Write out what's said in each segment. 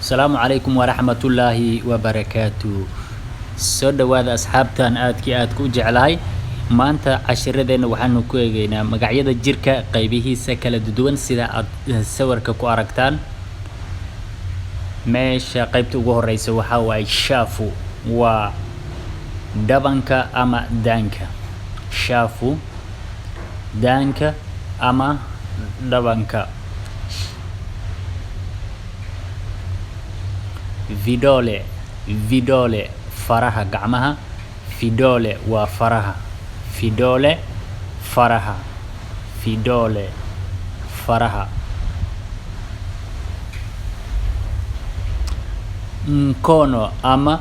السلام عليكم ورحمة الله وبركاته. soo dhawaada asxaabtan aad ku jeclahay maanta cashiradeenna waxaanu ku eegaynaa magacyada jirka qaybihiisa kala duwan sida aad sawirka ku aragtaan. meesha qaybta ugu horeysa waxa waa shaafu, waa dhabanka ama daanka. shaafu, daanka ama dhabanka. vidole faraha gacmaha. vidole waa faraha. vidole faraha. vidole faraha. mkono ama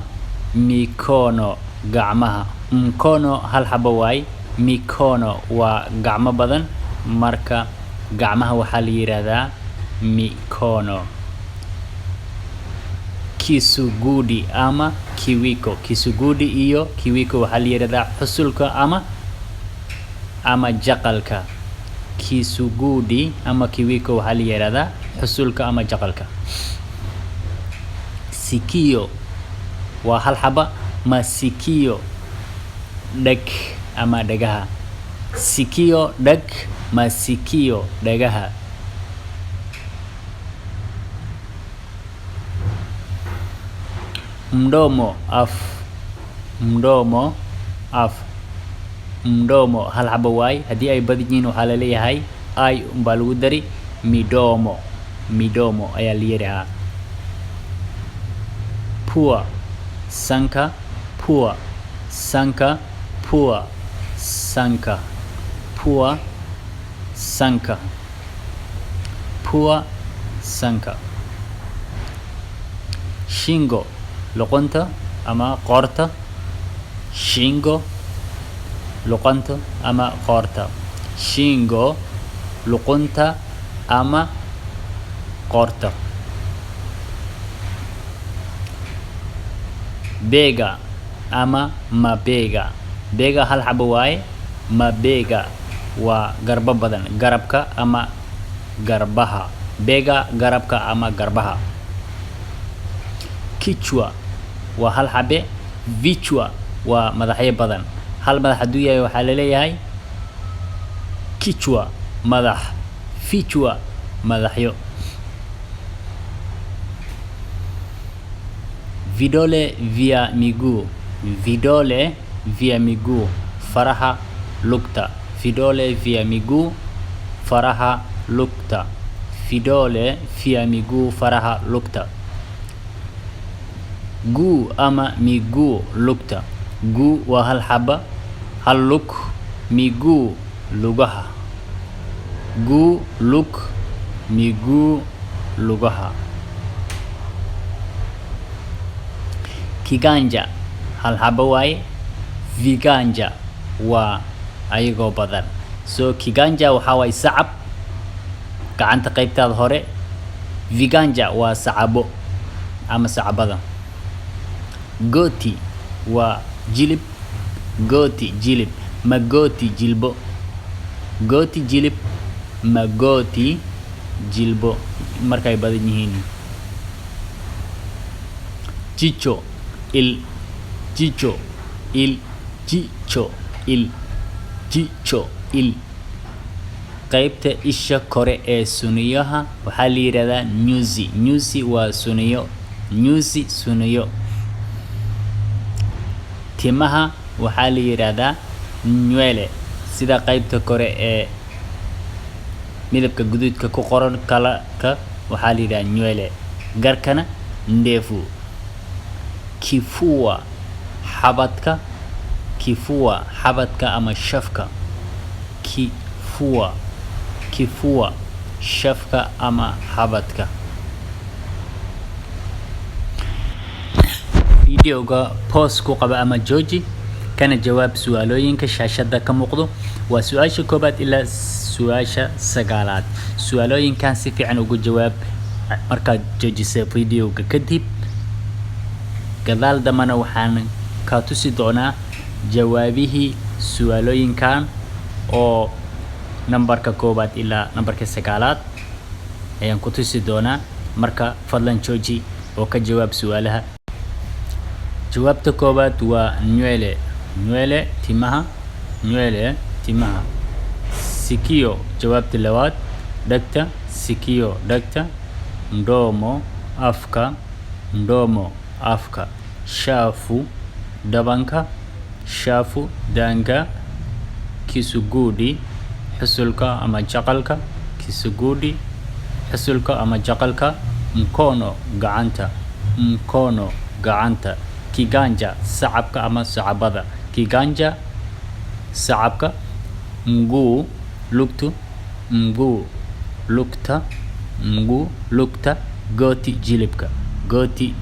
mikono gacmaha. mkono hal xabo waay, mikono waa gacmo badan, marka gacmaha waxaa la yiraahdaa mikono. kisugudi ama kiwiko. kisugudi iyo kiwiko waxaa la yiraahdaa xusulka ama jaqalka. kisugudi ama kiwiko waxaa la yiraahdaa xusulka ama jaqalka. sikio waa hal xaba, masikio dhag ama dhagaha. sikio dhag, masikio dhagaha. mdomo af. mdomo af. mdomo hal xaba waay, haddii ay badan yihiin waxaa la leeyahay ay umbaa lagu dari midomo. midomo ayaa la yidhahaa. pua sanka. pua sanka. pua sanka. pua sanka. pua sanka. shingo luqunta ama qoorta. shingo luqunta ama qoorta. shingo luqunta ama qoorta. bega ama mabega. bega hal xabo waaye, mabega waa garba badan, garabka ama garbaha. bega garabka ama garbaha. kichwa waa hal xabe, vichwa waa madaxyo badan. hal madax hadduu yahay waxaa la leeyahay kichwa madax, vichwa madaxyo. vidole vya miguu. vidole vya miguu faraha lugta. vidole vya miguu faraha lugta. vidole vya miguu faraha lugta. guu ama miguu lugta. guu waa hal xaba, hal lug. miguu lugaha. guu lug, miguu lugaha. kiganja hal xaba waaye, viganja waa ayagoo badan. so kiganja waxaa waay sacab, gacanta qaybtaada hore. viganja waa sacabo ama sacabada. goti waa jilib. goti jilib, magoti jilbo. goti jilib, magoti jilbo markay badan yihiin. jicho il. jicho il. jicho il. jicho il. qaybta isha kore ee suniyaha waxaa la yiraahdaa nyuzi. nyuzi waa suniyo. nyuzi suniyo. timaha waxaa la yiraahdaa nywele, sida qaybta kore ee midabka guduudka ku qoran kalaka waxaa la yiraahdaa nywele. garkana ndefu. kifua xabadka. kifua xabadka ama shafka. kifua. kifua shafka ama xabadka. videoga pause ku qaba ama jooji, kana jawaab su'aalooyinka shaashada ka muuqdo. waa su'aasha koobaad ilaa su'aasha sagaalaad. su'aalooyinkan si fiican ugu jawaab markaad joojisa videoga kadib. gadaal dambana waxaan ka tusi doonaa jawaabihii su'aalooyinkan oo nambarka koobaad ilaa nambarka sagaalaad ayaan ku tusi doonaa. marka fadlan jooji وكجواب سؤالها. جوابت كوبات ونويلة. نويلة تمها. نويلة تمها. سكيو جوابت اللوات. دكتا سكيو دكتا. ندومو أفكا. ندومو أفكا. شافو دبنكا. شافو دانكا. كيسوغودي حسولكا أما جقلكا. كيسوغودي حسولكا أما جقلكا. مكونو غانتا. مكونو غانتا. كيغانجا سعبكا أما سعبدا. كيغانجا سعبكا. مغو لوكتو. مغو لوكتا. مغو لوكتا. غوتي جيلبكا. غوتي